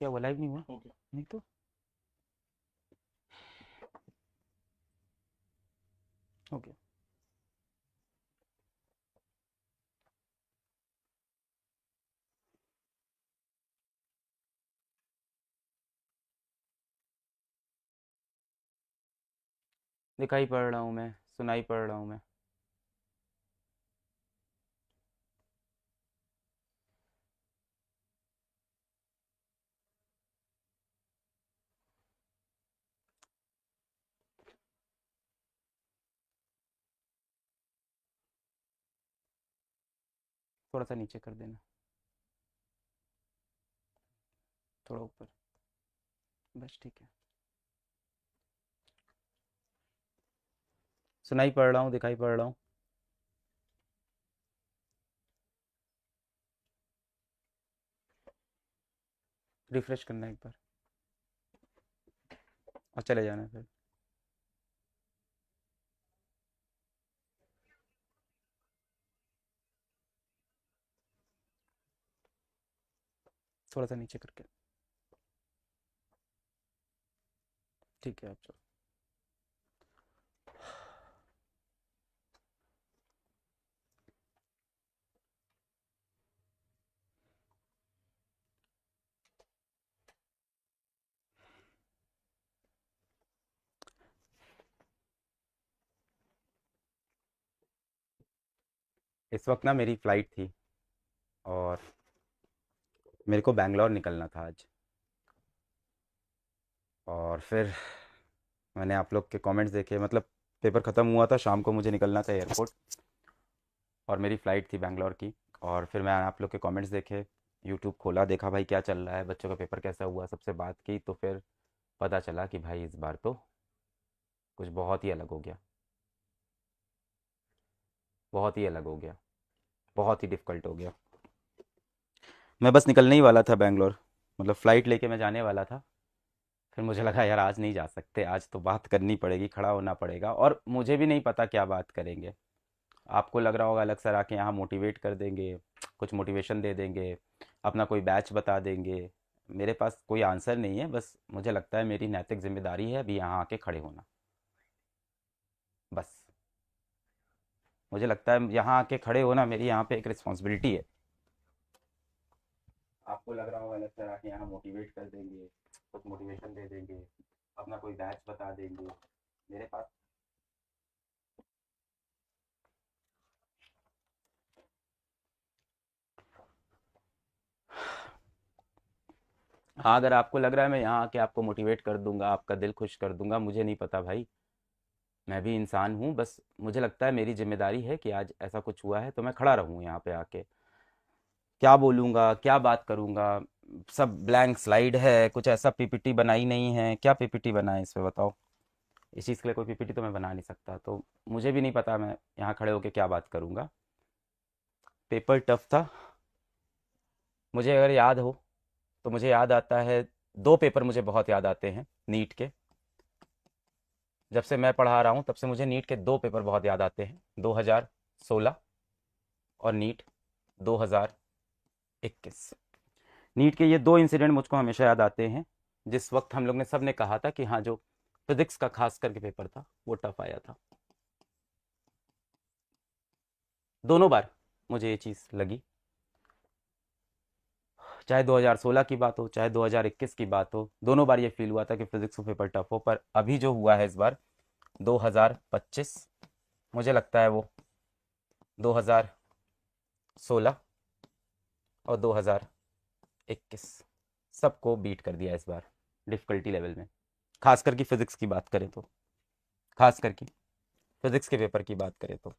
क्या हुआ, लाइव नहीं हुआ? ओके। नहीं तो। ओके। दिखाई पड़ रहा हूँ मैं, सुनाई पड़ रहा हूँ मैं। थोड़ा सा नीचे कर देना, थोड़ा ऊपर। बस ठीक है। सुनाई पड़ रहा हूँ, दिखाई पड़ रहा हूँ। रिफ्रेश करना एक बार और चले जाना फिर। थोड़ा सा नीचे करके। ठीक है, आप चलो। इस वक्त ना मेरी फ़्लाइट थी और मेरे को बैंगलोर निकलना था आज। और फिर मैंने आप लोग के कमेंट्स देखे, मतलब पेपर ख़त्म हुआ था, शाम को मुझे निकलना था एयरपोर्ट और मेरी फ़्लाइट थी बैंगलोर की। और फिर मैं आप लोग के कमेंट्स देखे, यूट्यूब खोला, देखा भाई क्या चल रहा है, बच्चों का पेपर कैसा हुआ, सबसे बात की तो फिर पता चला कि भाई इस बार तो कुछ बहुत ही अलग हो गया। बहुत ही अलग हो गया। बहुत ही डिफ़िकल्ट हो गया। मैं बस निकलने ही वाला था बैंगलोर, मतलब फ़्लाइट लेके मैं जाने वाला था। फिर मुझे लगा यार आज नहीं जा सकते, आज तो बात करनी पड़ेगी, खड़ा होना पड़ेगा, और मुझे भी नहीं पता क्या बात करेंगे। आपको लग रहा होगा अलग सर आके यहाँ मोटिवेट कर देंगे, कुछ मोटिवेशन दे देंगे, अपना कोई बैच बता देंगे। मेरे पास कोई आंसर नहीं है, बस मुझे लगता है मेरी नैतिक जिम्मेदारी है अभी यहाँ आके खड़े होना। बस मुझे लगता है यहाँ आके खड़े होना मेरी यहाँ पे एक रिस्पॉन्सिबिलिटी है। आपको लग रहा होगा अलग सर आके यहाँ मोटिवेट कर देंगे, कुछ मोटिवेशन दे देंगे, अपना कोई बैच बता देंगे। मेरे पास। हाँ, अगर आपको लग रहा है मैं यहाँ आके आपको मोटिवेट कर दूंगा, आपका दिल खुश कर दूंगा, मुझे नहीं पता भाई। मैं भी इंसान हूँ, बस मुझे लगता है मेरी जिम्मेदारी है कि आज ऐसा कुछ हुआ है तो मैं खड़ा रहूँ यहाँ पे आके। क्या बोलूँगा, क्या बात करूँगा? सब ब्लैंक स्लाइड है, कुछ ऐसा पीपीटी बनाई नहीं है। क्या पीपीटी बनाए इस पे बताओ? इस चीज़ के लिए कोई पीपीटी तो मैं बना नहीं सकता, तो मुझे भी नहीं पता मैं यहाँ खड़े होके क्या बात करूँगा। पेपर टफ था। मुझे अगर याद हो तो मुझे याद आता है, दो पेपर मुझे बहुत याद आते हैं नीट के। जब से मैं पढ़ा रहा हूँ तब से मुझे नीट के दो पेपर बहुत याद आते हैं, 2016 और नीट 2021। नीट के ये दो इंसिडेंट मुझको हमेशा याद आते हैं। जिस वक्त हम लोग ने सब ने कहा था कि हाँ, जो फिजिक्स का खास करके पेपर था वो टफ आया था। दोनों बार मुझे ये चीज़ लगी, चाहे 2016 की बात हो चाहे 2021 की बात हो, दोनों बार ये फील हुआ था कि फिजिक्स का पेपर टफ हो। पर अभी जो हुआ है इस बार 2025, मुझे लगता है वो 2016 और 2021 सबको बीट कर दिया इस बार डिफ़िकल्टी लेवल में। खास करके फिजिक्स की बात करें तो, खास करके फिजिक्स के पेपर की बात करें तो,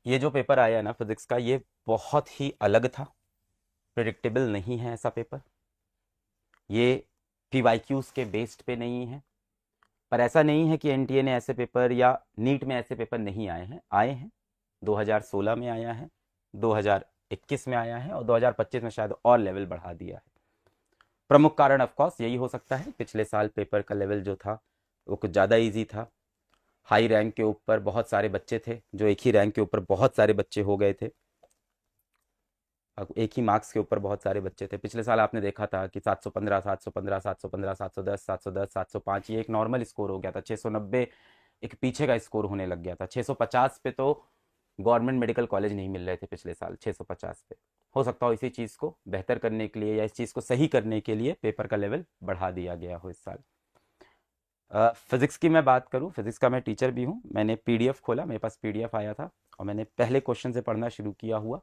ये जो पेपर आया है ना फिजिक्स का, ये बहुत ही अलग था। प्रिडिक्टेबल नहीं है ऐसा पेपर। ये पीवाईक्यूज के बेस्ड पे नहीं है। पर ऐसा नहीं है कि एनटीए ने ऐसे पेपर या नीट में ऐसे पेपर नहीं आए हैं, आए हैं। 2016 में आया है, 2021 में आया है और 2025 में शायद और लेवल बढ़ा दिया है। प्रमुख कारण ऑफ कोर्स यही हो सकता है, पिछले साल पेपर का लेवल जो था वो कुछ ज़्यादा इजी था। हाई रैंक के ऊपर बहुत सारे बच्चे थे, जो एक ही रैंक के ऊपर बहुत सारे बच्चे हो गए थे। अब एक ही मार्क्स के ऊपर बहुत सारे बच्चे थे। पिछले साल आपने देखा था कि 715, 715, 715, 710, 710, 705, ये एक नॉर्मल स्कोर हो गया था। 690 एक पीछे का स्कोर होने लग गया था। 650 पे तो गवर्नमेंट मेडिकल कॉलेज नहीं मिल रहे थे पिछले साल 650 पे। हो सकता हो इसी चीज़ को बेहतर करने के लिए या इस चीज़ को सही करने के लिए पेपर का लेवल बढ़ा दिया गया हो इस साल। फिजिक्स की मैं बात करूं, फिजिक्स का मैं टीचर भी हूं। मैंने पीडीएफ खोला, मेरे पास पीडीएफ आया था और मैंने पहले क्वेश्चन से पढ़ना शुरू किया हुआ।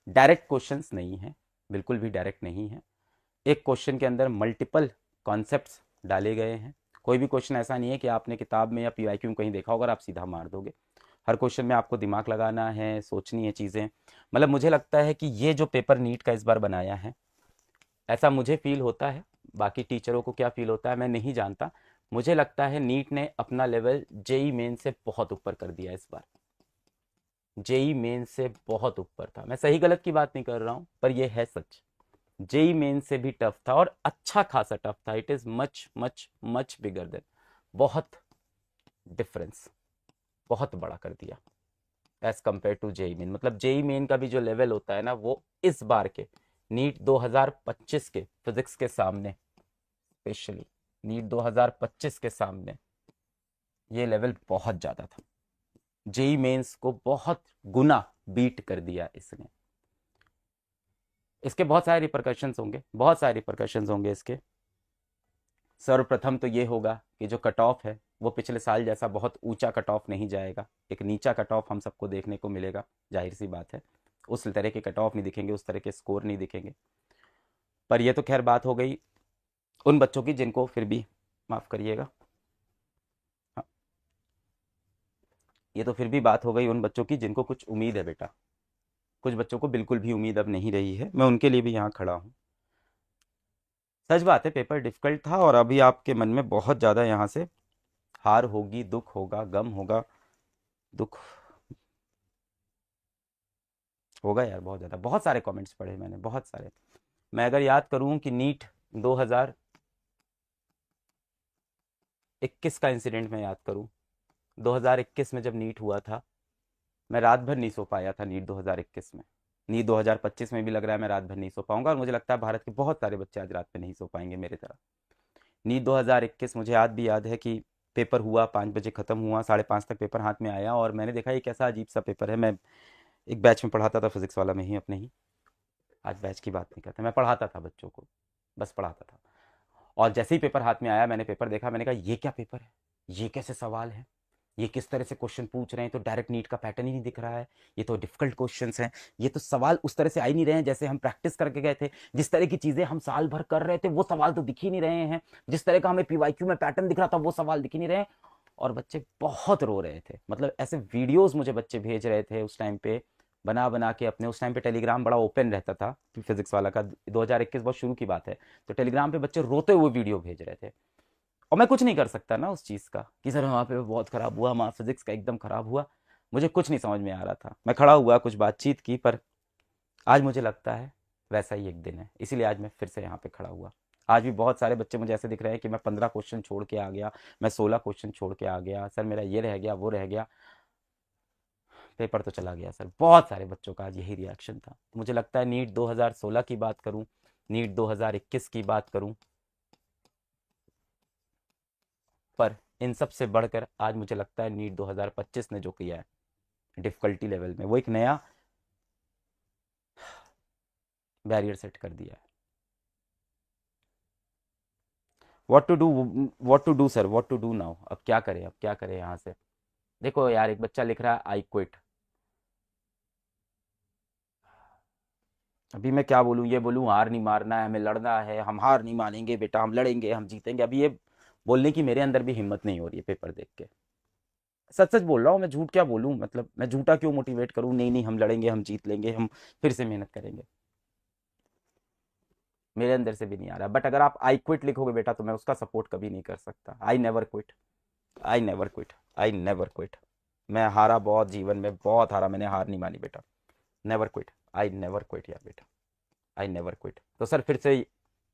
डायरेक्ट क्वेश्चंस नहीं है, बिल्कुल भी डायरेक्ट नहीं है। एक क्वेश्चन के अंदर मल्टीपल कॉन्सेप्ट्स डाले गए हैं। कोई भी क्वेश्चन ऐसा नहीं है कि आपने किताब में या पीवाईक्यू में कहीं देखा होगा और आप सीधा मार दोगे। हर क्वेश्चन में आपको दिमाग लगाना है, सोचनी है चीज़ें। मतलब मुझे लगता है कि ये जो पेपर नीट का इस बार बनाया है, ऐसा मुझे फील होता है। बाकी टीचरों को क्या फील होता है मैं नहीं जानता। मुझे लगता है नीट ने अपना लेवल जेई मेन से बहुत ऊपर कर दिया इस बार। जेई मेन से बहुत ऊपर था। मैं सही गलत की बात नहीं कर रहा हूँ, पर यह है सच। जेई मेन से भी टफ था और अच्छा खासा टफ था। It is much much much bigger than, बहुत डिफरेंस, बहुत बड़ा कर दिया as compare to JEE main. मतलब जेई मेन का भी जो लेवल होता है ना, वो इस बार के नीट 2025 के फिजिक्स के सामने, स्पेशली नीट 2025 के सामने ये लेवल बहुत ज़्यादा था। जेई मेंस को बहुत गुना बीट कर दिया इसने। इसके बहुत सारे रिपरकशंस होंगे, बहुत सारे रिपरकशंस होंगे इसके। सर्वप्रथम तो ये होगा कि जो कट ऑफ है वो पिछले साल जैसा बहुत ऊंचा कट ऑफ नहीं जाएगा। एक नीचा कट ऑफ हम सबको देखने को मिलेगा, जाहिर सी बात है। उस तरह के कट ऑफ नहीं दिखेंगे, उस तरह के स्कोर नहीं दिखेंगे। पर ये तो खैर बात हो गई उन बच्चों की जिनको फिर भी, माफ़ करिएगा, हाँ, ये तो फिर भी बात हो गई उन बच्चों की जिनको कुछ उम्मीद है बेटा। कुछ बच्चों को बिल्कुल भी उम्मीद अब नहीं रही है, मैं उनके लिए भी यहाँ खड़ा हूँ। सच बात है, पेपर डिफिकल्ट था और अभी आपके मन में बहुत ज़्यादा यहाँ से हार होगी, दुख होगा, गम होगा। दुख होगा यार बहुत ज़्यादा। बहुत सारे कमेंट्स पढ़े मैंने, बहुत सारे। मैं अगर याद करूँ कि नीट 2021 का इंसिडेंट मैं याद करूँ, 2021 में जब नीट हुआ था, मैं रात भर नहीं सो पाया था नीट 2021 में। नीट 2025 में भी लग रहा है मैं रात भर नहीं सो पाऊंगा और मुझे लगता है भारत के बहुत सारे बच्चे आज रात में नहीं सो पाएंगे मेरे तरह। नीट 2021 मुझे आज भी याद है कि पेपर हुआ, 5 बजे ख़त्म हुआ, 5:30 तक पेपर हाथ में आया और मैंने देखा ये कैसा अजीब सा पेपर है। मैं एक बैच में पढ़ाता था, फिजिक्स वाला में ही, अपने ही। आज बैच की बात नहीं करता, मैं पढ़ाता था बच्चों को, बस पढ़ाता था। और जैसे ही पेपर हाथ में आया, मैंने पेपर देखा, मैंने कहा ये क्या पेपर है, ये कैसे सवाल है, ये किस तरह से क्वेश्चन पूछ रहे हैं। तो डायरेक्ट नीट का पैटर्न ही नहीं दिख रहा है, ये तो डिफिकल्ट क्वेश्चंस हैं। ये तो सवाल उस तरह से आ ही नहीं रहे हैं जैसे हम प्रैक्टिस करके गए थे। जिस तरह की चीज़ें हम साल भर कर रहे थे वो सवाल तो दिख ही नहीं रहे हैं। जिस तरह का हमें पीवाईक्यू में पैटर्न दिख रहा था वो सवाल दिख ही नहीं रहे हैं। और बच्चे बहुत रो रहे थे। मतलब ऐसे वीडियोस मुझे बच्चे भेज रहे थे उस टाइम पे, बना बना के अपने। उस टाइम पे टेलीग्राम बड़ा ओपन रहता था फिजिक्स वाला का, 2021 बहुत शुरू की बात है। तो टेलीग्राम पे बच्चे रोते हुए वीडियो भेज रहे थे। और मैं कुछ नहीं कर सकता ना उस चीज़ का कि सर वहाँ पे बहुत ख़राब हुआ, वहाँ फिजिक्स का एकदम ख़राब हुआ। मुझे कुछ नहीं समझ में आ रहा था। मैं खड़ा हुआ, कुछ बातचीत की, पर आज मुझे लगता है वैसा ही एक दिन है, इसीलिए आज मैं फिर से यहाँ पे खड़ा हुआ। आज भी बहुत सारे बच्चे मुझे ऐसे दिख रहे हैं कि मैं 15 क्वेश्चन छोड़ के आ गया, मैं 16 क्वेश्चन छोड़ के आ गया, सर मेरा ये रह गया, वो रह गया, पेपर तो चला गया सर। बहुत सारे बच्चों का आज यही रिएक्शन था। मुझे लगता है नीट 2016 की बात करूँ, नीट 2021 की बात करूँ, पर इन सब से बढ़कर आज मुझे लगता है नीट 2025 ने जो किया है डिफ़िकल्टी लेवल में, वो एक नया बैरियर सेट कर दिया है। What to do, what to do sir, what to do now. अब क्या करें, अब क्या करें यहाँ से। देखो यार, एक बच्चा लिख रहा है आई क्विट। अभी मैं क्या बोलूँ, ये बोलूँ हार नहीं मारना है, हमें लड़ना है, हम हार नहीं मानेंगे बेटा, हम लड़ेंगे, हम जीतेंगे। अभी ये बोलने की मेरे अंदर भी हिम्मत नहीं हो रही है पेपर देख के। सच सच बोल रहा हूँ, मैं झूठ क्या बोलूँ, मतलब मैं झूठा क्यों मोटिवेट करूँ। नहीं नहीं, हम लड़ेंगे, हम जीत लेंगे, हम फिर से मेहनत करेंगे। मेरे अंदर से भी नहीं आ रहा। बट अगर आप आई क्विट लिखोगे बेटा तो मैं उसका सपोर्ट कभी नहीं कर सकता। I never quit, I never quit, I never quit. मैं हारा बहुत, जीवन में बहुत हारा, मैंने हार नहीं मानी बेटा। Never quit, I never quit यार बेटा, आई नेवर क्विट। तो सर फिर से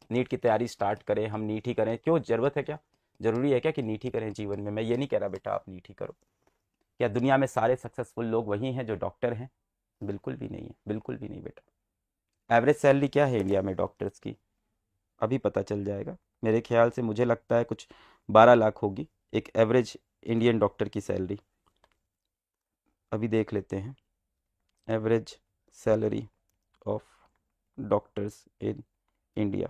नीट की तैयारी स्टार्ट करें, हम नीट ही करें। क्यों, ज़रूरत है क्या, ज़रूरी है क्या कि नीट ही करें जीवन में। मैं ये नहीं कह रहा बेटा आप नीट ही करो। क्या दुनिया में सारे सक्सेसफुल लोग वही हैं जो डॉक्टर हैं? बिल्कुल भी नहीं है, बिल्कुल भी नहीं बेटा। एवरेज सैलरी क्या है इंडिया में डॉक्टर्स की, अभी पता चल जाएगा। मेरे ख्याल से मुझे लगता है कुछ 12 लाख होगी एक एवरेज इंडियन डॉक्टर की सैलरी। अभी देख लेते हैं average salary of doctors in India.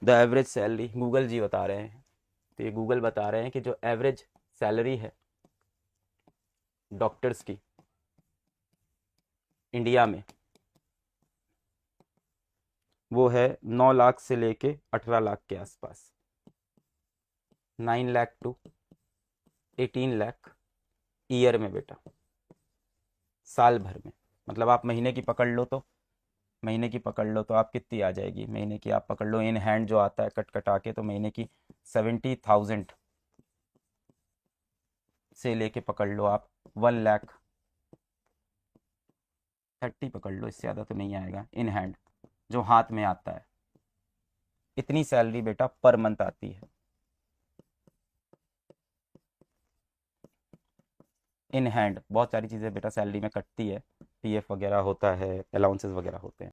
The average salary Google ji बता रहे हैं। तो ये गूगल बता रहे हैं कि जो एवरेज सैलरी है डॉक्टर्स की इंडिया में, वो है 9 लाख से लेके 18 लाख के आसपास। 9 लाख टू 18 लाख ईयर में बेटा, साल भर में। मतलब आप महीने की पकड़ लो तो, महीने की पकड़ लो तो आप कितनी आ जाएगी, महीने की आप पकड़ लो इन हैंड जो आता है कट कटा के, तो महीने की 70,000 से लेके पकड़ लो आप 1 लाख 30 पकड़ लो, इससे ज़्यादा तो नहीं आएगा इन हैंड जो हाथ में आता है। इतनी सैलरी बेटा पर मंथ आती है इन हैंड। बहुत सारी चीज़ें बेटा सैलरी में कटती है, पीएफ वगैरह होता है, अलाउंसेस वगैरह होते हैं।